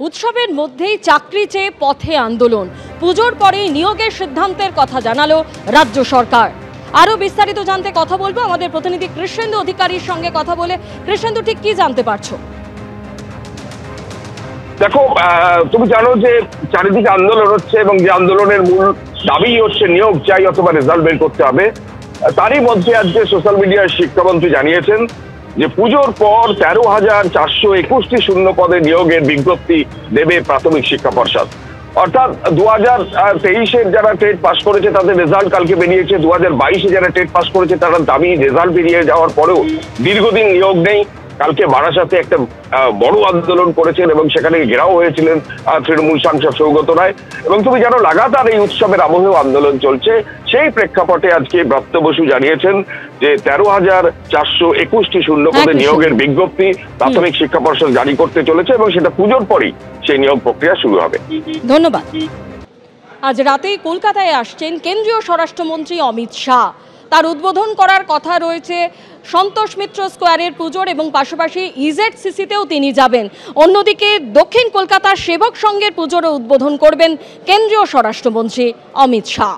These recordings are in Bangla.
উৎসবের মধ্যেই চাকরি চেয়ে পথে আন্দোলন। পুজোর পরেই নিয়োগের সিদ্ধান্তের কথা জানালো রাজ্য সরকার। আরো বিস্তারিত জানতে কথা বলবো আমাদের প্রতিনিধি কৃষ্ণেন্দু অধিকারীর সঙ্গে কথা বলে। কৃষ্ণেন্দু, ঠিক কি জানতে পারছো? দেখো, তুমি জানো যে চারিদিকে আন্দোলন হচ্ছে এবং যে আন্দোলনের মূল দাবি হচ্ছে নিয়োগ চাই অথবা রেজাল্ট বের করতে হবে। তারই মধ্যে আজকে সোশ্যাল মিডিয়ায় শিক্ষামন্ত্রী জানিয়েছেন যে পুজোর পর 13,421টি শূন্য পদে নিয়োগের বিজ্ঞপ্তি দেবে প্রাথমিক শিক্ষা পর্ষদ। অর্থাৎ 2023-এর যারা টেট পাস করেছে তাদের রেজাল্ট কালকে বেরিয়েছে। 2022-এ যারা টেট পাস করেছে তারা দাবি রেজাল্ট বেরিয়ে যাওয়ার পরেও দীর্ঘদিন নিয়োগ নেই। কালকে বারাসাতে একটা বড় আন্দোলন করেছেন এবং সেখানে ঘেরাও হয়েছিলেন তৃণমূল সাংসদ সৌগত রায়। এবং তুমি জানো লাগাতার এই উৎসবের আবহেও আন্দোলন চলছে। সেই প্রেক্ষাপটে আজকে ব্রাত্য বসু জানিয়েছেন যে 13,421টি শূন্য পদে নিয়োগের বিজ্ঞপ্তি প্রাথমিক শিক্ষা পর্ষদ জারি করতে চলেছে এবং সেটা পুজোর পরেই সেই নিয়োগ প্রক্রিয়া শুরু হবে। ধন্যবাদ। আজ রাতেই কলকাতায় আসছেন কেন্দ্রীয় স্বরাষ্ট্রমন্ত্রী অমিত শাহ। তার উদ্বোধন করার কথা রয়েছে সন্তোষ মিত্র স্কোয়ারের পুজোর এবং পাশাপাশি ইজেডসিসিতেও তিনি যাবেন। অন্যদিকে দক্ষিণ কলকাতার সেবক সংঘের পুজোরও উদ্বোধন করবেন কেন্দ্রীয় স্বরাষ্ট্রমন্ত্রী অমিত শাহ।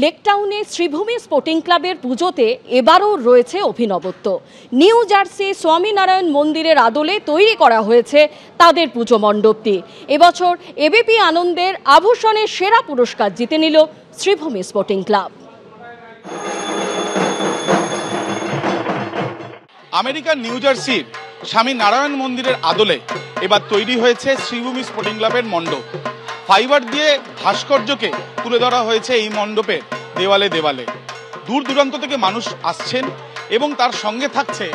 লেকটাউনে শ্রীভূমি স্পোর্টিং ক্লাবের পুজোতে এবারও রয়েছে অভিনবত্ব। নিউ জার্সি স্বামীনারায়ণ মন্দিরের আদলে তৈরি করা হয়েছে তাদের পুজো মণ্ডপটি। এবছর এবিপি আনন্দের আভূষণের সেরা পুরস্কার জিতে নিল শ্রীভূমি স্পোর্টিং ক্লাব। আমেরিকার নিউ জার্সির স্বামীনারায়ণ মন্দিরের আদলে এবার তৈরি হয়েছে শ্রীভূমি স্পোর্টিং ক্লাবের মণ্ডপ। ফাইবার দিয়ে ভাস্কর্যকে তুলে ধরা হয়েছে এই মণ্ডপের দেওয়ালে দেওয়ালে। দূর দূরান্ত থেকে মানুষ আসছেন এবং তার সঙ্গে থাকছে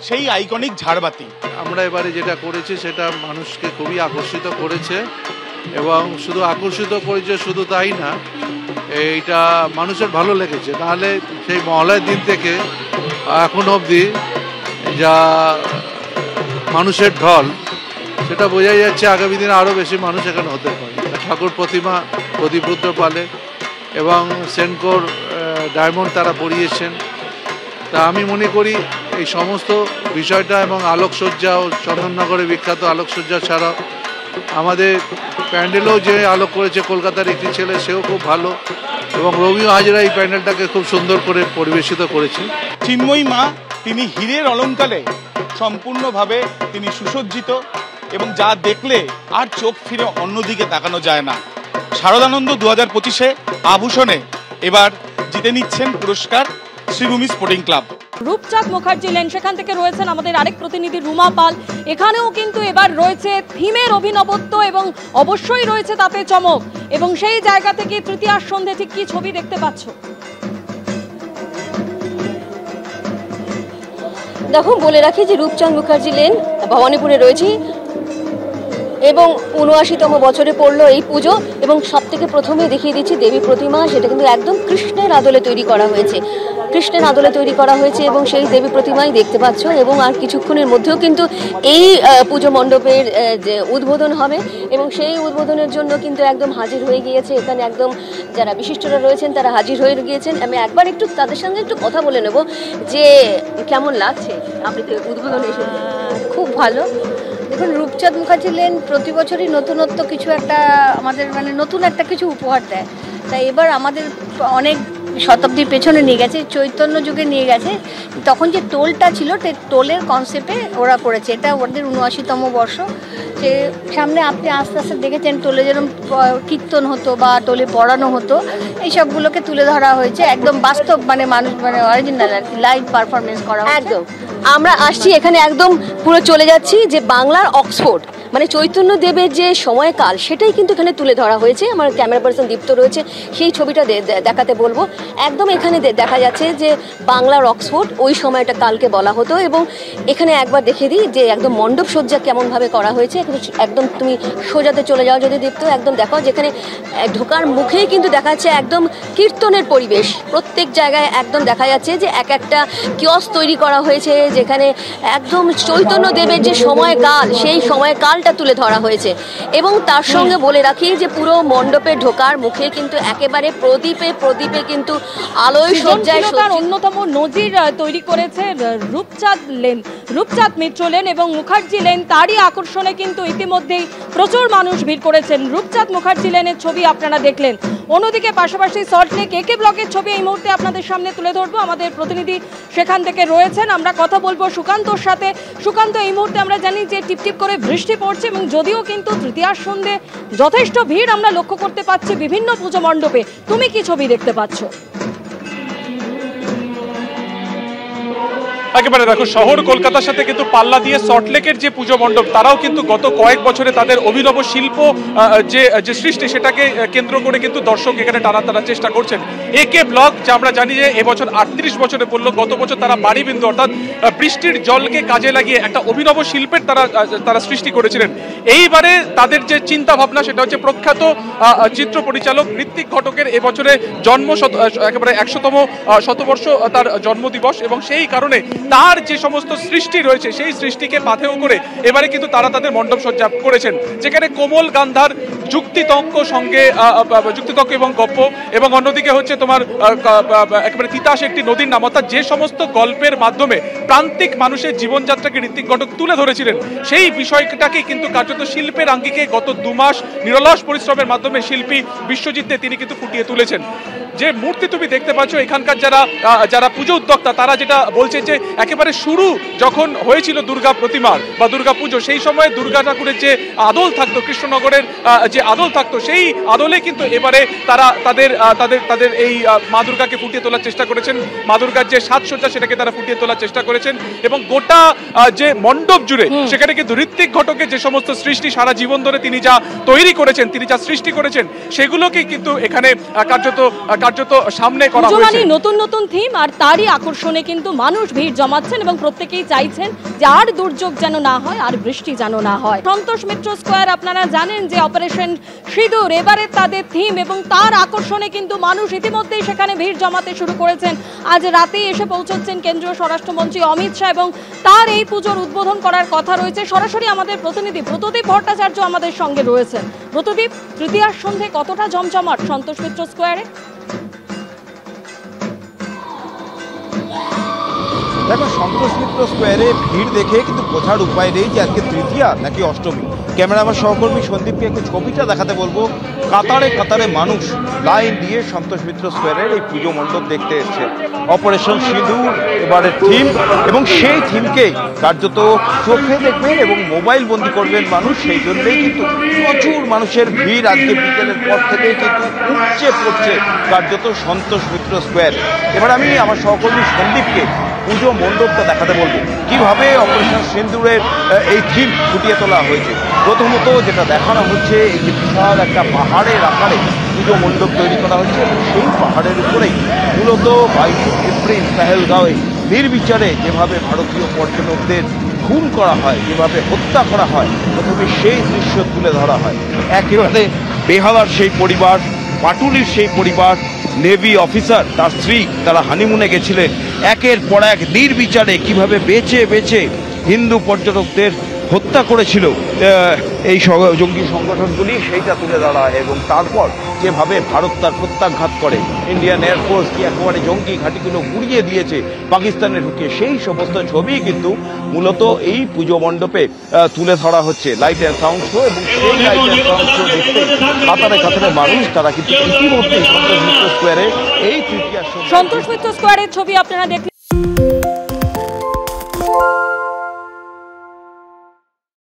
সেই আইকনিক ঝাড়বাতি। আমরা এবারে যেটা করেছি সেটা মানুষকে খুবই আকর্ষিত করেছে এবং শুধু আকর্ষিত করেছে শুধু তাই না, এইটা মানুষের ভালো লেগেছে। নাহলে সেই মহলার দিন থেকে এখন অবধি যা মানুষের ঢল, সেটা বোঝাই যাচ্ছে আগামী দিনে আরও বেশি মানুষ এখানে হতে পারে। ঠাকুর প্রতিমা প্রদীপরুদ্র পালে এবং সেনকোর ডায়মন্ড তারা পরিয়েছেন। তা আমি মনে করি এই সমস্ত বিষয়টা এবং আলোকসজ্জা ও চন্দননগরে বিখ্যাত আলোকসজ্জা ছাড়াও আমাদের প্যান্ডেলও যে আলোক করেছে কলকাতার একটি ছেলে, সেও খুব ভালো এবং রবিও হাজরা এই প্যান্ডেলটাকে খুব সুন্দর করে পরিবেশিত করেছে। চিন্ময়ী মা তিনি হীরের অলঙ্কারে সম্পূর্ণভাবে তিনি সুসজ্জিত এবং যা দেখলে আর চোখ ফিরে অন্যদিকে তাকানো যায় না। শারদানন্দ 2025-এ আভূষণে এবার জিতে নিচ্ছেন পুরস্কার শ্রীভূমি স্পোর্টিং ক্লাব। রূপচাঁদ মুখার্জি লেন, সেখান থেকে রয়েছেন আমাদের আরেক প্রতিনিধি রুমা পাল। এখানেও কিন্তু এবার রয়েছে থিমের অভিনবত্ব এবং অবশ্যই রয়েছে তাতে চমক। এবং সেই জায়গা থেকে তৃতীয়ার সন্ধে ঠিক কি ছবি দেখতে পাচ্ছ? দেখো, বলে রাখি যে রূপচাঁদ মুখার্জি লেন ভবানীপুরে রয়েছি এবং ৭৯তম বছরে পড়লো এই পুজো। এবং সব থেকে প্রথমে দেখিয়ে দিচ্ছি দেবী প্রতিমা, সেটা কিন্তু একদম কৃষ্ণের আদলে তৈরি করা হয়েছে। কৃষ্ণের আদলে তৈরি করা হয়েছে এবং সেই দেবী প্রতিমাই দেখতে পাচ্ছ। এবং আর কিছুক্ষণের মধ্যেও কিন্তু এই পুজো মণ্ডপের যে উদ্বোধন হবে এবং সেই উদ্বোধনের জন্য কিন্তু একদম হাজির হয়ে গিয়েছে এখানে একদম যারা বিশিষ্টরা রয়েছেন তারা হাজির হয়ে গিয়েছেন। আমি একবার একটু তাদের সঙ্গে একটু কথা বলে নেব যে কেমন লাগছে আপনি উদ্বোধন এসে। খুব ভালো। দেখুন, রূপচাঁদ মুখার্জি লেন প্রতি বছরই নতুনত্ব কিছু একটা আমাদের নতুন একটা কিছু উপহার দেয়। তাই এবার আমাদের অনেক শতাব্দীর পেছনে নিয়ে গেছে, চৈতন্য যুগে নিয়ে গেছে। তখন যে টোলটা ছিল টোলের কনসেপ্টে ওরা করেছে। এটা ওদের ৭৯তম বর্ষ। যে সামনে আপনি আস্তে আস্তে দেখেছেন টোলে যেরকম কীর্তন হতো বা টোলে পড়ানো হতো, এই সবগুলোকে তুলে ধরা হয়েছে একদম বাস্তব, মানুষ অরিজিনাল আর কি, লাইভ পারফরমেন্স করা একদম। আমরা আসছি এখানে একদম পুরো চলে যাচ্ছি যে বাংলার অক্সফোর্ড, চৈতন্য দেবের যে সময়কাল সেটাই কিন্তু এখানে তুলে ধরা হয়েছে। আমার ক্যামেরা পার্সন দীপ্ত রয়েছে, সেই ছবিটা দেখাতে বলবো। একদম এখানে দেখা যাচ্ছে যে বাংলার অক্সফোর্ড ওই সময়টা কালকে বলা হতো। এবং এখানে একবার দেখে দিই যে একদম মণ্ডপ সজ্জা কেমনভাবে করা হয়েছে। একদম তুমি সোজাতে চলে যাও যদি দীপ্ত, একদম দেখো যেখানে ঢোকার মুখেই কিন্তু দেখা যাচ্ছে একদম কীর্তনের পরিবেশ। প্রত্যেক জায়গায় একদম দেখা যাচ্ছে যে এক একটা কিয়স্ক তৈরি করা হয়েছে যেখানে একদম চৈতন্য দেবের যে সময়কাল, সেই সময়কালটা তুলে ধরা হয়েছে। এবং তার সঙ্গে বলে রাখি যে পুরো মণ্ডপে ঢোকার মুখে কিন্তু একেবারে প্রদীপে প্রদীপে কিন্তু আলোয় সজ্জায় অন্যতম নজির তৈরি করেছে রূপচাঁদ মিত্র লেন এবং মুখার্জি লেন। তারই আকর্ষণে কিন্তু ইতিমধ্যেই প্রচুর মানুষ ভিড় করেছেন। রূপচাঁদ মুখার্জি লেনের ছবি আপনারা দেখলেন। অন্যদিকে পাশাপাশি সল্টলেক একে ব্লকের ছবি এই মুহূর্তে আপনাদের সামনে তুলে ধরবো। আমাদের প্রতিনিধি সেখান থেকে রয়েছেন, আমরা কথা বলবো সুকান্তর সাথে। সুকান্ত, এই মুহূর্তে আমরা জানি যে টিপটিপ করে বৃষ্টি পড়ছে এবং যদিও কিন্তু তৃতীয়ার সন্ধ্যে যথেষ্ট ভিড় আমরা লক্ষ্য করতে পাচ্ছি বিভিন্ন পুজো মণ্ডপে, তুমি কি ছবি দেখতে পাচ্ছ? একেবারে দেখো, শহর কলকাতার সাথে কিন্তু পাল্লা দিয়ে সল্টলেকের যে পুজো মণ্ডপ, তারাও কিন্তু গত কয়েক বছরে তাদের অভিনব শিল্প যে সৃষ্টি, সেটাকে কেন্দ্র করে কিন্তু দর্শক এখানে টানার চেষ্টা করছেন। একে ব্লক, যা আমরা জানি যে এবছর 38 বছরে পড়লো, গত বছর তারা বাড়িবিন্দু অর্থাৎ বৃষ্টির জলকে কাজে লাগিয়ে একটা অভিনব শিল্পের তারা সৃষ্টি করেছিলেন। এইবারে তাদের যে চিন্তা ভাবনা সেটা হচ্ছে প্রখ্যাত চিত্র পরিচালক ঋত্বিক ঘটকের এবছরে জন্ম একেবারে 100তম শতবর্ষ তার জন্মদিবস, এবং সেই কারণে তার যে সমস্ত সৃষ্টি রয়েছে সেই সৃষ্টিকে পাথেয় করে এবারে কিন্তু তারা তাদের মণ্ডপ সজ্জা করেছেন, যেখানে কোমল গান্ধার যুক্তিতর্ক এবং গল্প, এবং অন্যদিকে হচ্ছে তোমার একেবারে তিতাস একটি নদীর নাম, অর্থাৎ যে সমস্ত গল্পের মাধ্যমে প্রান্তিক মানুষের জীবনযাত্রাকে ঋত্বিক ঘটক তুলে ধরেছিলেন, সেই বিষয়টাকে কিন্তু কার্যত শিল্পের আঙ্গিকে গত 2 মাস নিরলস পরিশ্রমের মাধ্যমে শিল্পী বিশ্বজিৎ দে তিনি কিন্তু ফুটিয়ে তুলেছেন। যে মূর্তি তুমি দেখতে পাচ্ছ, এখানকার যারা পুজো উদ্যোক্তা তারা যেটা বলছে যে একেবারে শুরু যখন হয়েছিল দুর্গা প্রতিমার বা দুর্গা পুজো, সেই সময় দুর্গা ঠাকুরের যে আদল থাকতো, কৃষ্ণনগরের যে আদল থাকতো, সেই আদলে কিন্তু এবারে তারা তাদের এই মা দুর্গাকে ফুটিয়ে তোলার চেষ্টা করেছেন। মা দুর্গার যে সাজসজ্জা সেটাকে তারা ফুটিয়ে তোলার চেষ্টা করেছেন, এবং গোটা যে মণ্ডপ জুড়ে সেখানে কিন্তু ঋত্বিক ঘটকের যে সমস্ত সৃষ্টি সারা জীবন ধরে তিনি যা তৈরি করেছেন, তিনি যা সৃষ্টি করেছেন, সেগুলোকে কিন্তু এখানে কার্যত সামনে করা হয়েছে। নতুন নতুন থিম আর তারই আকর্ষণে কিন্তু মানুষ ভিড় জমাচ্ছেন এবং প্রত্যেকেই চাইছেন যে আর দুর্যোগ যেন না হয়, আর বৃষ্টি যেন না হয়। সন্তোষ মিত্র স্কোয়ার, আপনারা জানেন যে অপারেশন সিঁদুর এবারে তাদের থিম, এবং তার আকর্ষণে কিন্তু মানুষ ইতিমধ্যেই সেখানে ভিড় জমাতে শুরু করেছেন। আজ রাতেই এসে পৌঁছচ্ছেন কেন্দ্রীয় স্বরাষ্ট্রমন্ত্রী অমিত শাহ, এবং তার এই পুজোর উদ্বোধন করার কথা রয়েছে। সরাসরি আমাদের প্রতিনিধি ব্রতদীপ ভট্টাচার্য আমাদের সঙ্গে রয়েছেন। ব্রতদীপ, তৃতীয়ার সন্ধ্যে কতটা জমজমাট সন্তোষ মিত্র স্কোয়ারে? দেখো, সন্তোষ মিত্র স্কোয়ারে ভিড় দেখে কিন্তু বোঝার উপায় নেই যে আজকে তৃতীয়া নাকি অষ্টমী। ক্যামেরাম্যান সহকর্মী সন্দীপকে একটু ছবিটা দেখাতে বলবো। কাতারে কাতারে মানুষ লাইন দিয়ে সন্তোষ মিত্র স্কোয়ারের এই পুজো মণ্ডপ দেখতে এসছে। অপারেশন সিঁদুর এবারে থিম, এবং সেই থিমকে কার্যত চোখে দেখবেন এবং মোবাইল বন্দি করবেন মানুষ, সেই জন্যই কিন্তু প্রচুর মানুষের ভিড় আজকে বিকেলের পর থেকেই কিন্তু উপচে পড়ছে কার্যত সন্তোষ মিত্র স্কোয়ার। এবার আমি আমার সহকর্মী সন্দীপকে পুজো মণ্ডপটা দেখাতে বলবো, কিভাবে অপারেশন সিঁদুরের এই থিম ফুটিয়ে তোলা হয়েছে। প্রথমত যেটা দেখানো হচ্ছে, এই যে বিশাল একটা পাহাড়ের আকারে পুজো মণ্ডপ তৈরি করা হচ্ছে, এবং সেই পাহাড়ের উপরেই মূলত 22 এপ্রিল পেহেলগাঁওয়ে নির্বিচারে যেভাবে ভারতীয় পর্যটকদের খুন করা হয়, যেভাবে হত্যা করা হয়, প্রথমে সেই দৃশ্য তুলে ধরা হয়। একেবারে বেহালার সেই পরিবার, পাটুলির সেই পরিবার, নেভি অফিসার তার স্ত্রী, তারা হানিমুনে গেছিলেন, একের পর এক নির্বিচারে কিভাবে বেছে বেছে হিন্দু পর্যটকদের হত্যা করেছিল এই জঙ্গি সংগঠনগুলি, সেইটা তুলে ধরা হয়। এবং তারপর যেভাবে ভারত তার প্রত্যাঘাত করে, ইন্ডিয়ান এয়ারফোর্স কি একেবারে জঙ্গি ঘাঁটিগুলো গুড়িয়ে দিয়েছে পাকিস্তানে ঢুকিয়ে, সেই সমস্ত ছবি কিন্তু মূলত এই পুজো মণ্ডপে তুলে ধরা হচ্ছে। লাইট অ্যান্ড সাউন্ড শো, এবং সেই লাইট অ্যান্ড সাউন্ড শো দেখতে কাতারে কাতারে মানুষ, তারা কিন্তু ইতিমধ্যেই সন্তোষ মিত্র স্কোয়ারে এই তৃতীয়া সন্তোষ মিত্র স্কোয়ারের ছবি আপনারা দেখলেন।